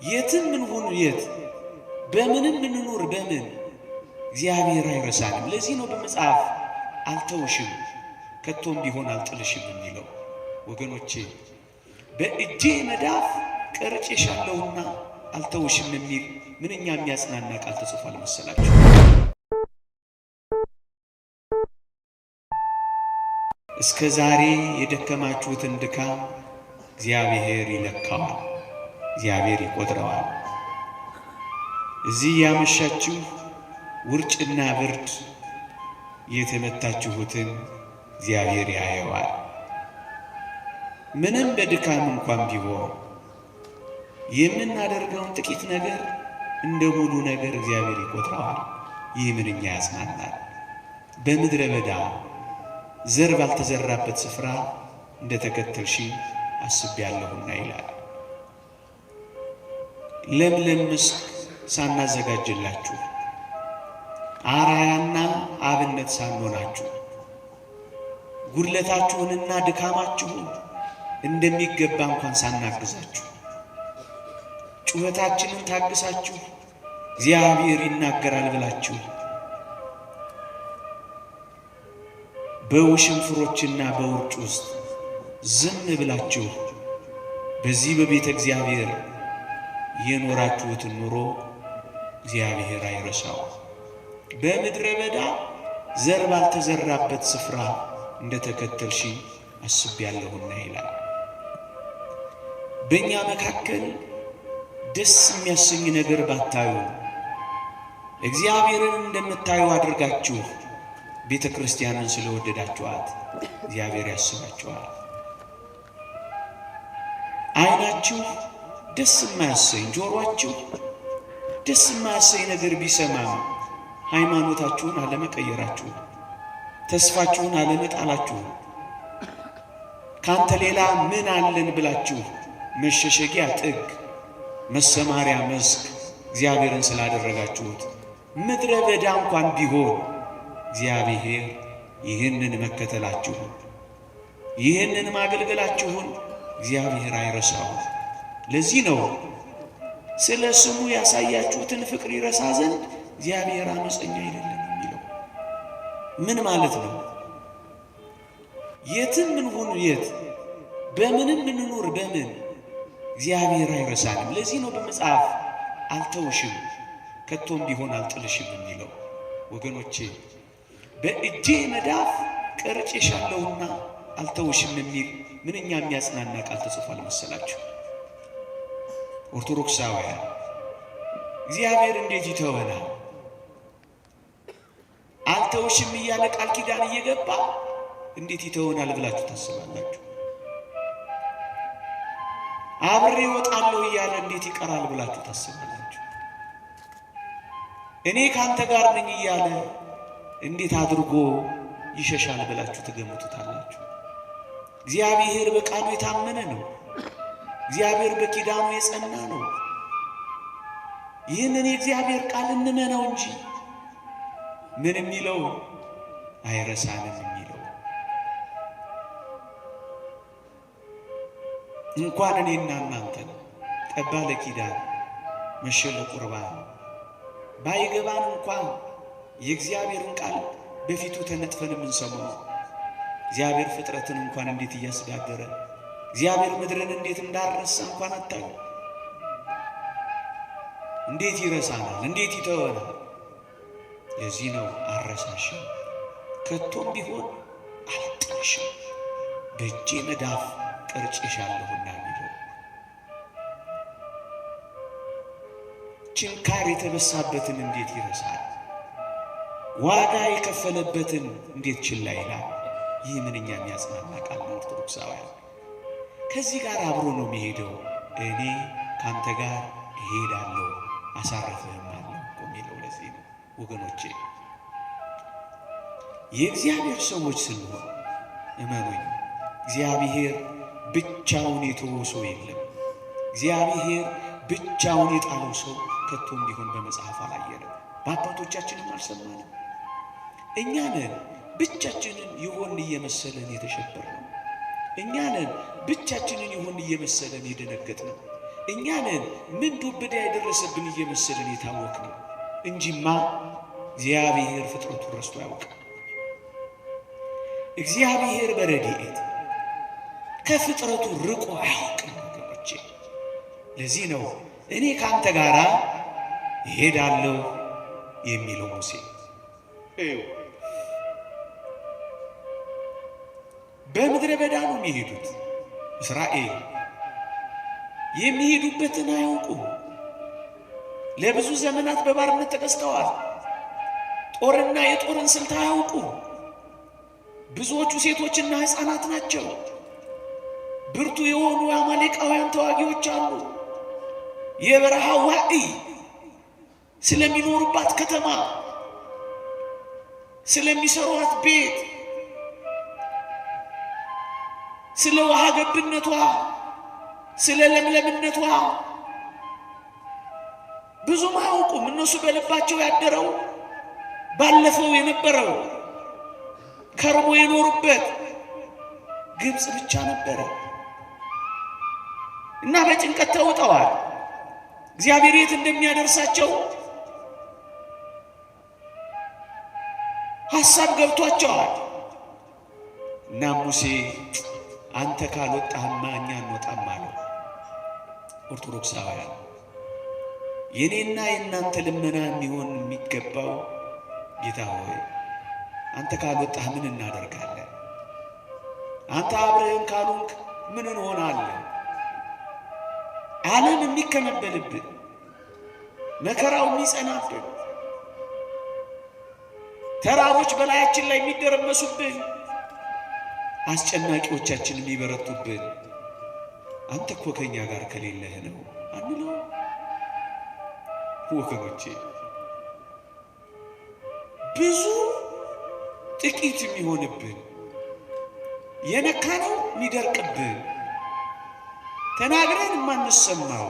የትም እንሁን የት በምንም እንኑር በምን እግዚአብሔር አይረሳንም። ለዚህ ነው በመጽሐፍ አልተውሽም ከቶም ቢሆን አልጥልሽም የሚለው። ወገኖቼ በእጄ መዳፍ ቀርጬሻለሁና አልተውሽም የሚል ምንኛ የሚያጽናና ቃል ተጽፏል መሰላችሁ። እስከ ዛሬ የደከማችሁትን ድካም እግዚአብሔር ይለካዋል፣ እግዚአብሔር ይቆጥረዋል። እዚህ ያመሻችሁ ውርጭና ብርድ የተመታችሁትን እግዚአብሔር ያየዋል። ምንም በድካም እንኳን ቢሆን የምናደርገውን ጥቂት ነገር እንደ ሙሉ ነገር እግዚአብሔር ይቆጥረዋል። ይህ ምንኛ ያጽናናል። በምድረ በዳ ዘር ባልተዘራበት ስፍራ እንደተከተልሽ አስቤያለሁና ይላል። ለምለም መስክ ሳናዘጋጅላችሁ አራያና አብነት ሳንሆናችሁ ጉድለታችሁንና ድካማችሁን እንደሚገባ እንኳን ሳናግዛችሁ ጩኸታችንን ታግሳችሁ እግዚአብሔር ይናገራል ብላችሁ በውሽንፍሮችና በውርጭ ውስጥ ዝም ብላችሁ በዚህ በቤተ እግዚአብሔር የኖራችሁትን ኑሮ እግዚአብሔር አይረሳው። በምድረ በዳ ዘር ባልተዘራበት ስፍራ እንደተከተልሽ አስቤያለሁና ይላል። በእኛ መካከል ደስ የሚያሰኝ ነገር ባታዩ እግዚአብሔርን እንደምታዩ አድርጋችሁ ቤተ ክርስቲያንን ስለወደዳችኋት እግዚአብሔር ያስባችኋል። ዓይናችሁ ደስ የማያሰኝ ጆሮአችሁ ደስ የማያሰኝ ነገር ቢሰማም ሃይማኖታችሁን አለመቀየራችሁ፣ ተስፋችሁን አለመጣላችሁ፣ ካንተ ሌላ ምን አለን ብላችሁ መሸሸጊያ ጥግ መሰማሪያ መስክ እግዚአብሔርን ስላደረጋችሁት ምድረ በዳ እንኳን ቢሆን እግዚአብሔር ይህንን መከተላችሁን ይህንን ማገልገላችሁን እግዚአብሔር አይረሳው። ለዚህ ነው ስለ ስሙ ያሳያችሁትን ፍቅር ይረሳ ዘንድ እግዚአብሔር አመፀኛ አይደለም የሚለው። ምን ማለት ነው? የትም እንሁን የት በምንም እንኑር በምን እግዚአብሔር አይረሳንም። ለዚህ ነው በመጽሐፍ አልተውሽም ከቶም ቢሆን አልጥልሽም የሚለው። ወገኖቼ በእጄ መዳፍ ቀርጬሻለሁና አልተውሽም የሚል ምንኛ የሚያጽናና ቃል ተጽፏል መሰላችሁ። ኦርቶዶክሳውያን እግዚአብሔር እንዴት ይተወናል? አልተውሽም እያለ ቃል ኪዳን እየገባ እንዴት ይተወናል ብላችሁ ታስባላችሁ? አብሬ እወጣለሁ እያለ እንዴት ይቀራል ብላችሁ ታስባላችሁ? እኔ ካንተ ጋር ነኝ እያለ እንዴት አድርጎ ይሸሻል ብላችሁ ትገምቱታላችሁ? እግዚአብሔር በቃሉ የታመነ ነው። እግዚአብሔር በኪዳኑ የጸና ነው። ይህንን የእግዚአብሔር ቃል እንመነው እንጂ ምን የሚለው አይረሳንም የሚለው እንኳን እኔና እናንተን ቀባ ለኪዳን መሸለ ቁርባን ባይገባን እንኳን የእግዚአብሔርን ቃል በፊቱ ተነጥፈን የምንሰማው እግዚአብሔር ፍጥረትን እንኳን እንዴት እያስጋገረ እግዚአብሔር ምድርን እንዴት እንዳረሳ እንኳን አታዩ። እንዴት ይረሳናል? እንዴት ይተወናል? የዚህ ነው አረሳሽም ከቶም ቢሆን አልጥልሽም በእጄ መዳፍ ቀርጬሻለሁና የሚለው። ችንካር የተበሳበትን እንዴት ይረሳል? ዋጋ የከፈለበትን እንዴት ችላ ይላል? ይህ ምንኛ የሚያጽናና ቃል ነው። ኦርቶዶክሳውያን ከዚህ ጋር አብሮ ነው የሚሄደው። እኔ ካንተ ጋር እሄዳለሁ አሳርፍህም አለው እኮ የሚለው ለዚህ ነው። ወገኖቼ የእግዚአብሔር ሰዎች ስንሆን እመኑኝ እግዚአብሔር ብቻውን የተወው ሰው የለም። እግዚአብሔር ብቻውን የጣለው ሰው ከቶም ቢሆን በመጽሐፍ አላየንም፣ በአባቶቻችንም አልሰማንም። እኛ ነን ብቻችንን ይሆን እየመሰለን የተሸበርነው። እኛ ነን ብቻችንን ይሆን እየመሰለን የደነገጥነው። እኛንን ምን ዱብዳ የደረሰብን እየመሰልን የታወክነው እንጂማ እግዚአብሔር ፍጥረቱን ረስቶ አያውቅም። እግዚአብሔር በረድኤት ከፍጥረቱ ርቆ አያውቅም ወገኖቼ። ለዚህ ነው እኔ ካንተ ጋር እሄዳለሁ የሚለው ሙሴ። በምድረ በዳ ነው የሚሄዱት። እስራኤል የሚሄዱበትን አያውቁም። ለብዙ ዘመናት በባርነት ተገዝተዋል። ጦርና የጦርን ስልት አያውቁም። ብዙዎቹ ሴቶችና ሕፃናት ናቸው። ብርቱ የሆኑ አማሌቃውያን ተዋጊዎች አሉ። የበረሃ ዋዕይ ስለሚኖሩባት ከተማ፣ ስለሚሰሯት ቤት፣ ስለ ውሃ ገብነቷ፣ ስለ ለምለምነቷ ብዙም አያውቁም። እነሱ በልባቸው ያደረው ባለፈው የነበረው ከርሞ የኖሩበት ግብፅ ብቻ ነበረ እና በጭንቀት ተውጠዋል። እግዚአብሔር የት እንደሚያደርሳቸው ሐሳብ ገብቷቸዋል። እና ሙሴ አንተ ካልወጣህማ እኛ እንወጣም አለው። ኦርቶዶክሳውያን የኔና የእናንተ ልመና የሚሆን የሚገባው ጌታ ሆይ አንተ ካልወጣህ ምን እናደርጋለን? አንተ አብረህን ካልሆንክ ምን እንሆናለን? ዓለም የሚከነበልብን፣ መከራው የሚጸናብን፣ ተራሮች በላያችን ላይ የሚደረመሱብን፣ አስጨናቂዎቻችን የሚበረቱብን አንተ እኮ ከኛ ጋር ከሌለህ ነው አንለው ወገኖቼ። ብዙ ጥቂት የሚሆንብን፣ የነካነው የሚደርቅብን፣ ተናግረን የማንሰማው፣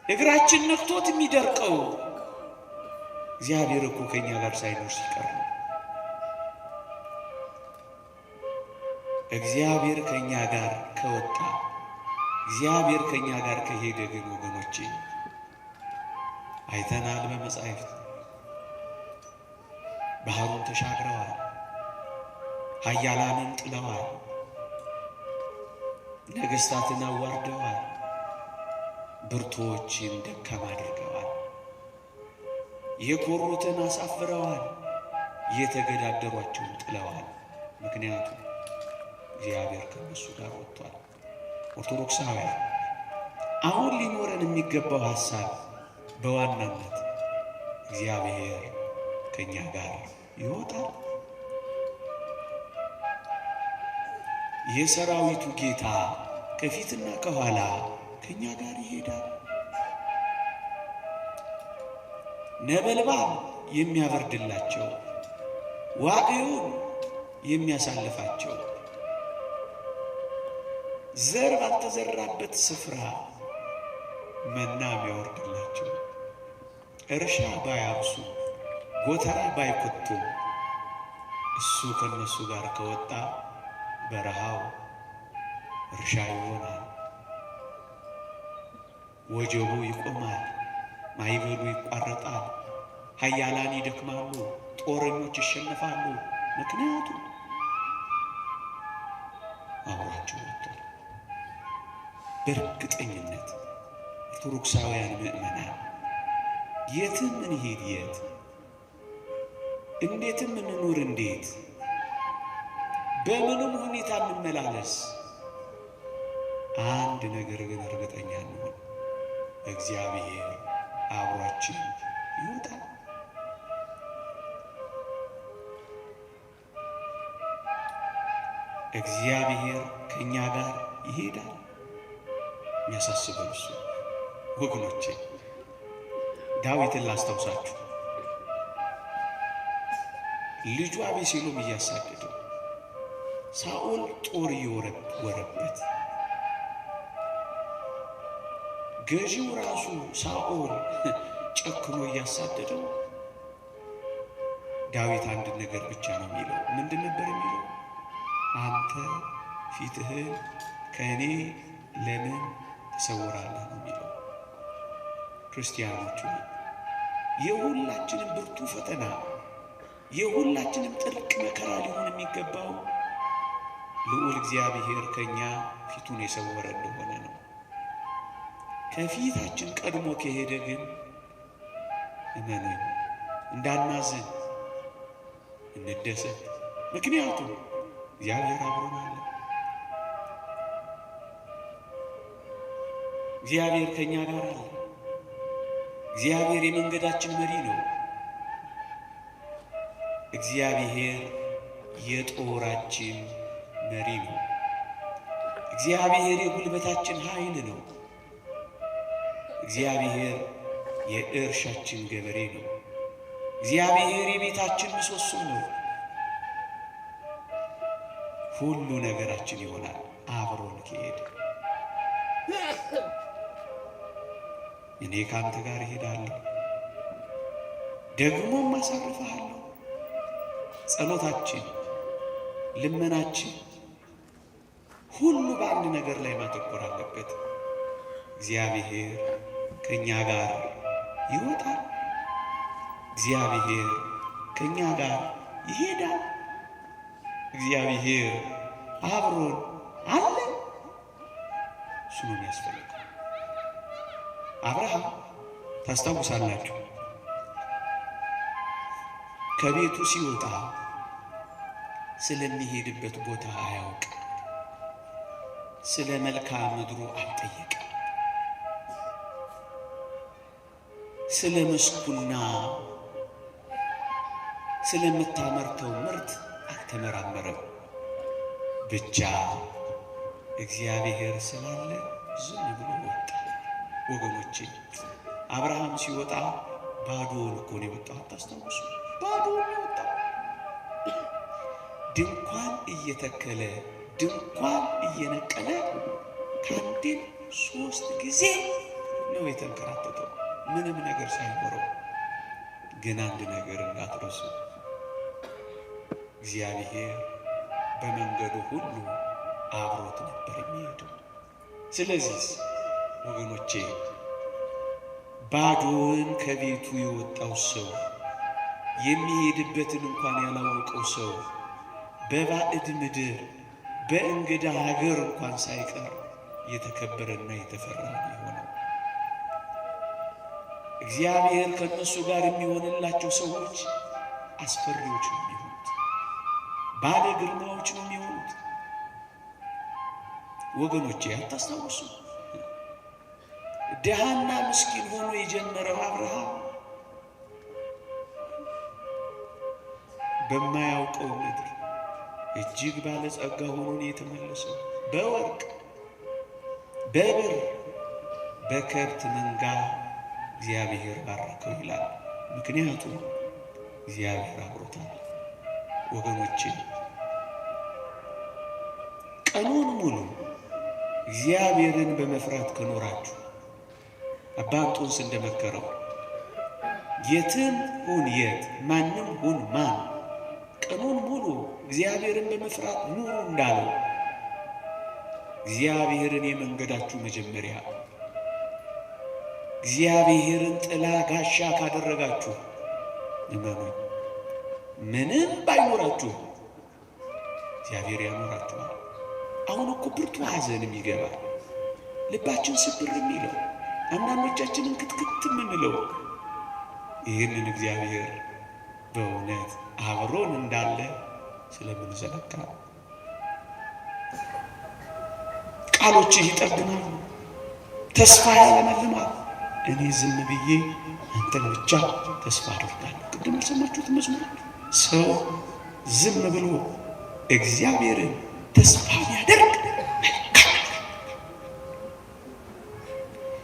እግራችን ነክቶት የሚደርቀው እግዚአብሔር እኮ ከኛ ጋር ሳይኖር ሲቀር ነው። እግዚአብሔር ከኛ ጋር ከወጣ፣ እግዚአብሔር ከኛ ጋር ከሄደ ግን ወገኖቼ አይተናል በመጻሕፍት ባህሩን ተሻግረዋል፣ ኃያላንን ጥለዋል፣ ነገሥታትን አዋርደዋል፣ ብርቱዎችን ደካማ አድርገዋል፣ የኮሩትን አሳፍረዋል፣ የተገዳደሯቸውን ጥለዋል። ምክንያቱም እግዚአብሔር ከነሱ ጋር ወጥቷል። ኦርቶዶክሳውያን አሁን ሊኖረን የሚገባው ሐሳብ በዋናነት እግዚአብሔር ከኛ ጋር ይወጣል። የሰራዊቱ ጌታ ከፊትና ከኋላ ከኛ ጋር ይሄዳል። ነበልባል የሚያበርድላቸው፣ ዋዕዩን የሚያሳልፋቸው፣ ዘር ባልተዘራበት ስፍራ መና የሚያወርድላቸው፣ እርሻ ባያርሱ ጎተራ ባይኮቱ እሱ ከነሱ ጋር ከወጣ በረሃው እርሻ ይሆናል። ወጀቡ ይቆማል፣ ማይበሉ ይቋረጣል፣ ኃያላን ይደክማሉ፣ ጦረኞች ይሸነፋሉ። ምክንያቱም አብሯቸው ወጥቷል። በእርግጠኝነት ኦርቶዶክሳውያን ምእመናን የትም እንሂድ የት፣ እንዴትም እንኑር እንዴት፣ በምንም ሁኔታ እንመላለስ፣ አንድ ነገር ግን እርግጠኛ እንሆን፣ እግዚአብሔር አብሯችን ይወጣል። እግዚአብሔር ከኛ ጋር ይሄዳል። የሚያሳስበን እሱ ወገኖቼ። ዳዊትን ላስታውሳችሁ። ልጁ አቤሴሎም እያሳደደው፣ ሳኦል ጦር እየወረወረበት፣ ገዢው ራሱ ሳኦል ጨክኖ እያሳደደው፣ ዳዊት አንድ ነገር ብቻ ነው የሚለው። ምንድን ነበር የሚለው? አንተ ፊትህን ከእኔ ለምን ትሰውራለህ ነው የሚለው። ክርስቲያኖቹ የሁላችንም ብርቱ ፈተና የሁላችንም ጥልቅ መከራ ሊሆን የሚገባው ልዑል እግዚአብሔር ከኛ ፊቱን የሰወረ እንደሆነ ነው። ከፊታችን ቀድሞ ከሄደ ግን እመኑኝ እንዳናዝን እንደሰት። ምክንያቱም እግዚአብሔር አብሮን አለ። እግዚአብሔር ከኛ ጋር አለ። እግዚአብሔር የመንገዳችን መሪ ነው። እግዚአብሔር የጦራችን መሪ ነው። እግዚአብሔር የጉልበታችን ኃይል ነው። እግዚአብሔር የእርሻችን ገበሬ ነው። እግዚአብሔር የቤታችን ምሰሶ ነው። ሁሉ ነገራችን ይሆናል አብሮን ከሄደ። እኔ ካንተ ጋር እሄዳለሁ ደግሞም አሳርፍሃለሁ። ጸሎታችን፣ ልመናችን ሁሉ በአንድ ነገር ላይ ማተኮር አለበት። እግዚአብሔር ከኛ ጋር ይወጣል። እግዚአብሔር ከኛ ጋር ይሄዳል። እግዚአብሔር አብሮን አለ። እሱ ነው የሚያስፈልገው። አብርሃም ታስታውሳላችሁ፣ ከቤቱ ሲወጣ ስለሚሄድበት ቦታ አያውቅ፣ ስለ መልክዓ ምድሩ አልጠየቅም፣ ስለ መስኩና ስለምታመርተው ምርት አልተመራመረም። ብቻ እግዚአብሔር ስላለ ዝም ብሎ ወጣ። ወገኖቼ አብርሃም ሲወጣ ባዶውን እኮ ነው የወጣው። አታስታውሱ? ባዶውን ነው የወጣው። ድንኳን እየተከለ ድንኳን እየነቀለ ከአንዴም 3 ጊዜ ነው የተንከራተተው፣ ምንም ነገር ሳይኖረው። ግን አንድ ነገር እንዳትረሱ፣ እግዚአብሔር በመንገዱ ሁሉ አብሮት ነበር የሚሄደው። ስለዚህ ወገኖቼ ባዶውን ከቤቱ የወጣው ሰው፣ የሚሄድበትን እንኳን ያላወቀው ሰው በባዕድ ምድር በእንግዳ ሀገር እንኳን ሳይቀር የተከበረና የተፈራ የሆነው እግዚአብሔር ከነሱ ጋር የሚሆንላቸው ሰዎች አስፈሪዎች ነው የሚሆኑት፣ ባለ ግርማዎች ነው የሚሆኑት። ወገኖቼ አታስታውሱ? ድሃና ምስኪን ሆኖ የጀመረው አብርሃም በማያውቀው ምድር እጅግ ባለጸጋ ሆኖ የተመለሰው። በወርቅ በብር በከብት መንጋ እግዚአብሔር ባረከው ይላል። ምክንያቱም እግዚአብሔር አብሮታል። ወገኖቼ ቀኑን ሙሉ እግዚአብሔርን በመፍራት ከኖራችሁ አባ እንጦንስ እንደመከረው የትም ሁን የት ማንም ሁን ማን ቀኑን ሙሉ እግዚአብሔርን በመፍራት ኑሩ እንዳለው እግዚአብሔርን የመንገዳችሁ መጀመሪያ እግዚአብሔርን ጥላ ጋሻ ካደረጋችሁ እመኑኝ ምንም ባይኖራችሁ እግዚአብሔር ያኖራችኋል። አሁን እኮ ብርቱ ሐዘንም ይገባል፣ ልባችን ስብር የሚለው አንዳንዶቻችንን ክትክት የምንለው ይህንን እግዚአብሔር በእውነት አብሮን እንዳለ ስለምንዘነጋ። ቃሎችህ ይጠግናሉ፣ ተስፋ ያለመልማል። እኔ ዝም ብዬ አንተን ብቻ ተስፋ አደርጋለሁ። ቅድም አልሰማችሁት መዝሙር? ሰው ዝም ብሎ እግዚአብሔርን ተስፋ ቢያደርግ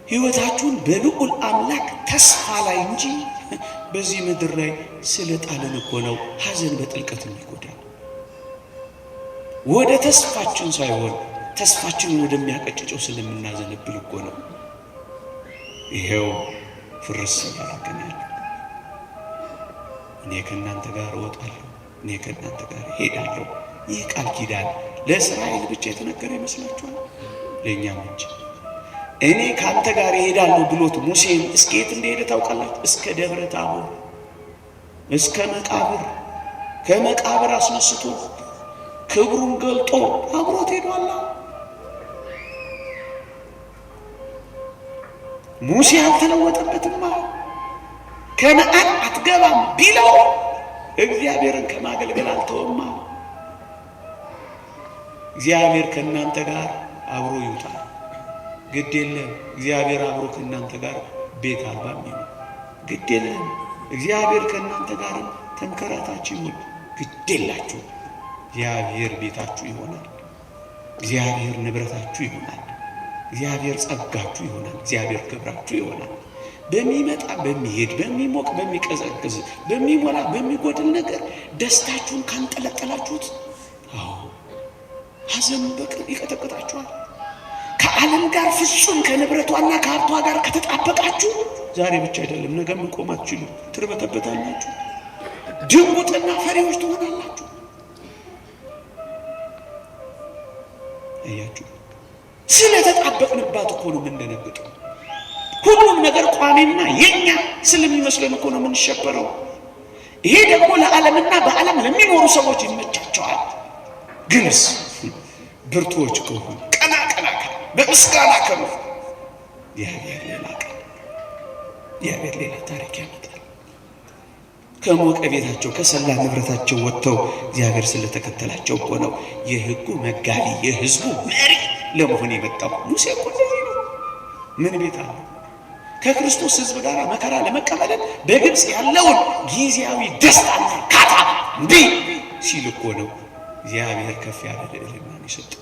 ሕይወታችሁን በልዑል አምላክ ተስፋ ላይ እንጂ በዚህ ምድር ላይ ስለ ጣልን እኮ ነው ሐዘን በጥልቀት የሚጎዳ። ወደ ተስፋችን ሳይሆን ተስፋችንን ወደሚያቀጭጨው ስለምናዘነብል እኮ ነው ይሄው ፍርስ እያደረገን ያለ። እኔ ከእናንተ ጋር እወጣለሁ፣ እኔ ከእናንተ ጋር እሄዳለሁ። ይህ ቃል ኪዳን ለእስራኤል ብቻ የተነገረ ይመስላችኋል? ለእኛም እንጂ እኔ ካንተ ጋር እሄዳለሁ ብሎት ሙሴን እስከየት እንደሄደ ታውቃላችሁ? እስከ ደብረ ታቦር፣ እስከ መቃብር፣ ከመቃብር አስነስቶ ክብሩን ገልጦ አብሮት ሄዷል። ሙሴ አልተለወጠበትማ። ከነዓን አትገባም ቢለው እግዚአብሔርን ከማገልገል አልተወማ። እግዚአብሔር ከእናንተ ጋር አብሮ ይውጣል፣ ግድ የለም። እግዚአብሔር አብሮ ከእናንተ ጋር ቤት አልባም ይሁን፣ ግድ የለም። እግዚአብሔር ከእናንተ ጋር ተንከራታችሁ ይሁን፣ ግድ የላችሁ። እግዚአብሔር ቤታችሁ ይሆናል፣ እግዚአብሔር ንብረታችሁ ይሆናል፣ እግዚአብሔር ጸጋችሁ ይሆናል፣ እግዚአብሔር ክብራችሁ ይሆናል። በሚመጣ በሚሄድ በሚሞቅ በሚቀዘቅዝ በሚሞላ በሚጎድል ነገር ደስታችሁን ካንጠለጠላችሁት፣ አዎ ሐዘን በቅርብ ይቀጠቅጣችኋል። ከዓለም ጋር ፍጹም ከንብረቷና ከሀብቷ ጋር ከተጣበቃችሁ ዛሬ ብቻ አይደለም ነገ መቆም አትችሉ፣ ትርበተበታላችሁ፣ ድንጉጥና ፈሪዎች ትሆናላችሁ። አያችሁ፣ ስለተጣበቅንባት እኮ ነው የምንደነግጠው። ሁሉም ነገር ቋሚና የኛ ስለሚመስለን እኮ ነው የምንሸበረው። ይሄ ደግሞ ለዓለምና በዓለም ለሚኖሩ ሰዎች ይመቻቸዋል። ግንስ ብርቱዎች ከሆኑ ቀና በምስጋና ከመ እግዚአብሔር ሌላ ቀን እግዚአብሔር ሌላ ታሪክ ያመጣል። ከሞቀ ቤታቸው ከሰላ ንብረታቸው ወጥተው እግዚአብሔር ስለተከተላቸው እኮ ነው የሕጉ መጋቢ የሕዝቡ መሪ ለመሆን የመጣው። ሙሴ እኮ እንደዚህ ነው። ምን ቤት አለ? ከክርስቶስ ሕዝብ ጋር መከራ ለመቀበል በግብፅ ያለውን ጊዜያዊ ደስታና ካታ እንዲ ሲል እኮ ነው እግዚአብሔር ከፍ ያለ ልዕልናን የሰጠው።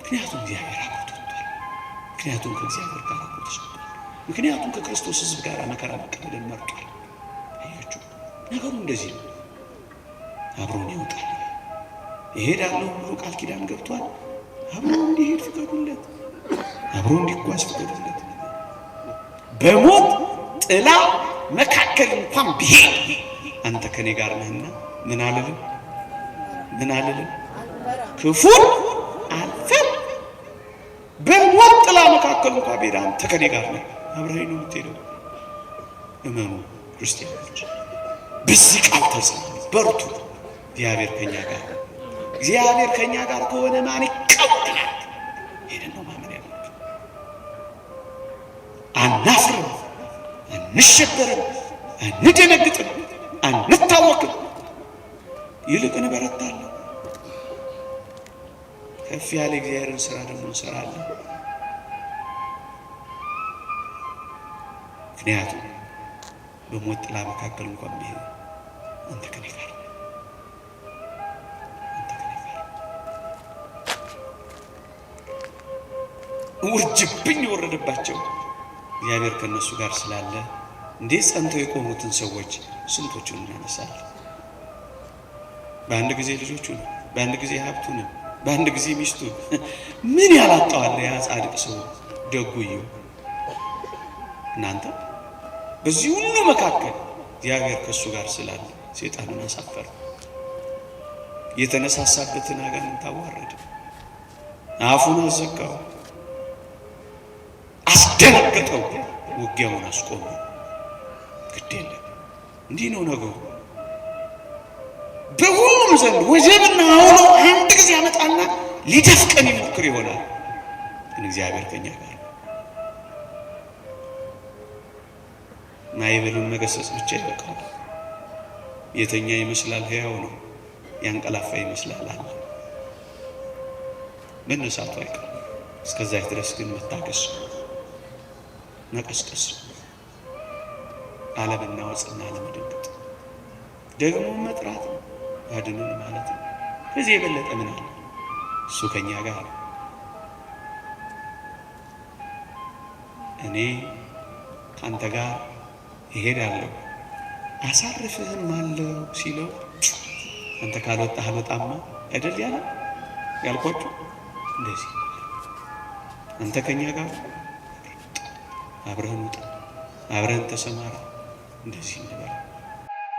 ምክንያቱም እግዚአብሔር አብሮት ወጥቷል። ምክንያቱም ከእግዚአብሔር ጋር አብሮት ተሰጥቷል። ምክንያቱም ከክርስቶስ ሕዝብ ጋር መከራ መቀበልን መርጧል። አያችሁ፣ ነገሩ እንደዚህ ነው። አብሮን ይወጣል። ይሄዳለሁ ብሎ ቃል ኪዳን ገብቷል። አብሮ እንዲሄድ ፍቀዱለት፣ አብሮ እንዲጓዝ ፍቀዱለት። በሞት ጥላ መካከል እንኳን ቢሄድ አንተ ከኔ ጋር ነህና ምን አልልም ክፉን አልፈር። በሞት ጥላ መካከል እንኳን ቢሄድ አንተ ከኔ ጋር ነህ፣ አብረኸኝ ነው የምትሄደው። እመኑ ክርስቲያኖች፣ በዚህ ቃል ተጽናኑ፣ በርቱ። እግዚአብሔር ከኛ ጋር ነው። እግዚአብሔር ከኛ ጋር ከሆነ ማን ይቀበላል? ይሄን ነው ማመን ያለብን። አናፍርም፣ አንሸበርም፣ አንደነግጥም፣ አንታወክም። ይልቅ እንበረታለን። ከፍ ያለ እግዚአብሔርን ስራ ደግሞ እንሰራለን። ምክንያቱም በሞት ጥላ መካከል እንኳን ቢሄድ አንተ ከኔ ጋር ነህ። ውርጅብኝ የወረደባቸው እግዚአብሔር ከነሱ ጋር ስላለ እንዴት ጸንተው የቆሙትን ሰዎች ስንቶቹን እናነሳለን። በአንድ ጊዜ ልጆቹን፣ በአንድ ጊዜ ሀብቱን፣ በአንድ ጊዜ ሚስቱን ምን ያላጣዋል ያ ጻድቅ ሰው ደጉየው። እናንተ በዚህ ሁሉ መካከል እግዚአብሔር ከሱ ጋር ስላለ ሰይጣንን አሳፈረ። የተነሳሳበትን አጋንንት አዋረደ፣ አፉን አዘጋው፣ አስደነገጠው፣ ውጊያውን አስቆመ። ግድ የለም እንዲህ ነው ነገሩ። በሁሉም ዘንድ ወጀብና አውሎ አንድ ጊዜ ያመጣና ሊደፍቀን ይሞክር ይሆናል፣ ግን እግዚአብሔር ከኛ ጋር። ማይበሉን መገሰጽ ብቻ ይበቃል። የተኛ ይመስላል ሕያው ነው፣ ያንቀላፋ ይመስላል አለ። መነሳቱ አይቀርም። እስከዛ ድረስ ግን መታገስ፣ መቀስቀስ፣ አለመናወጽና አለመደንገጥ፣ ደግሞ መጥራት ነው፣ አድነን ማለት ነው። ከዚህ የበለጠ ምን አለ? እሱ ከኛ ጋር እኔ ካንተ ጋር እሄዳለሁ አሳርፍህም አለው ሲለው አንተ ካልወጣህ በጣም አይደል ያልኳችሁ እንደዚህ አንተ ከኛ ጋር አብረን ውጣ፣ አብረን ተሰማራ፣ እንደዚህ እንበል።